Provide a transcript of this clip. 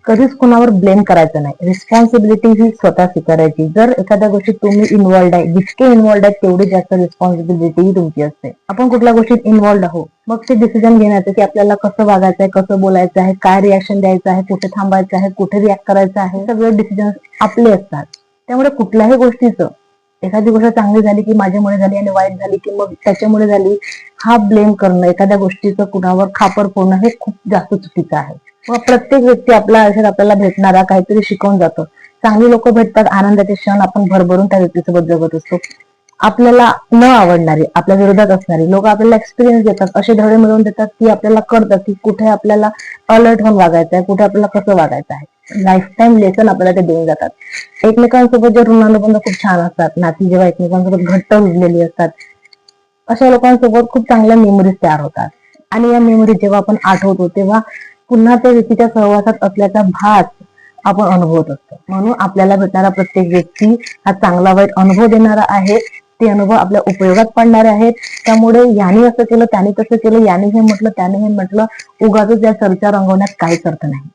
कधीच कुणावर ब्लेम करायचं नाही. रिस्पॉन्सिबिलिटी ही स्वतः स्वीकारायची. जर एखाद्या गोष्टीत तुम्ही इन्व्हॉल्ड आहे, जितके इन्व्हॉल्ड आहेत तेवढी जास्त रिस्पॉन्सिबिलिटी ही तुमची असते. आपण कुठल्या गोष्टीत इन्व्हॉल्ड आहोत, मग ते डिसिजन घेण्याचं की आपल्याला कसं वागायचं आहे, कसं बोलायचं आहे, काय रिॲक्शन द्यायचं आहे, कुठे थांबायचं आहे, कुठे रिॲक्ट करायचं आहे, सगळे डिसिजन आपले असतात. त्यामुळे कुठल्याही गोष्टीचं, एखादी गोष्ट चांगली झाली की माझ्यामुळे झाली आणि वाईट झाली की मग त्याच्यामुळे झाली, हा ब्लेम करणं, एखाद्या गोष्टीचं कुणावर खापर फोडणं हे खूप जास्त चुकीचं आहे. मग प्रत्येक व्यक्ती आपल्या आयुष्यात आपल्याला भेटणारा काहीतरी शिकवून जातो. चांगली लोक भेटतात, आनंदाचे क्षण आपण भरभरून त्या व्यक्तीसोबत जगत असतो. आपल्याला न आवडणारी, आपल्या विरोधात असणारी लोक आपल्याला एक्सपिरियन्स देतात, असे धडे मिळवून देतात की आपल्याला कळतं की कुठे आपल्याला अलर्ट होऊन वागायचं आहे, कुठे आपल्याला कसं वागायचं आहे. लाईफ टाईम लेसन आपल्याला ते देऊन जातात. एकमेकांसोबत जे ऋणानुबंध खूप छान असतात, नाती जेव्हा एकमेकांसोबत घट्ट रुजलेली असतात, अशा लोकांसोबत खूप चांगल्या मेमरीज तयार होतात. आणि या मेमरीज जेव्हा आपण आठवतो तेव्हा पुन्हा त्या व्यक्तीच्या सहवासात असल्याचा भास आपण अनुभवत असतो. म्हणून आपल्याला भेटणारा प्रत्येक व्यक्ती हा चांगला वाईट अनुभव देणारा आहे. ते अनुभव आपल्या उपयोगात पडणारे आहेत. त्यामुळे याने असं केलं, त्याने तसं केलं, याने हे म्हटलं, त्याने हे म्हटलं, उगाच या चर्चा रंगवण्यात काहीच अर्थ नाही.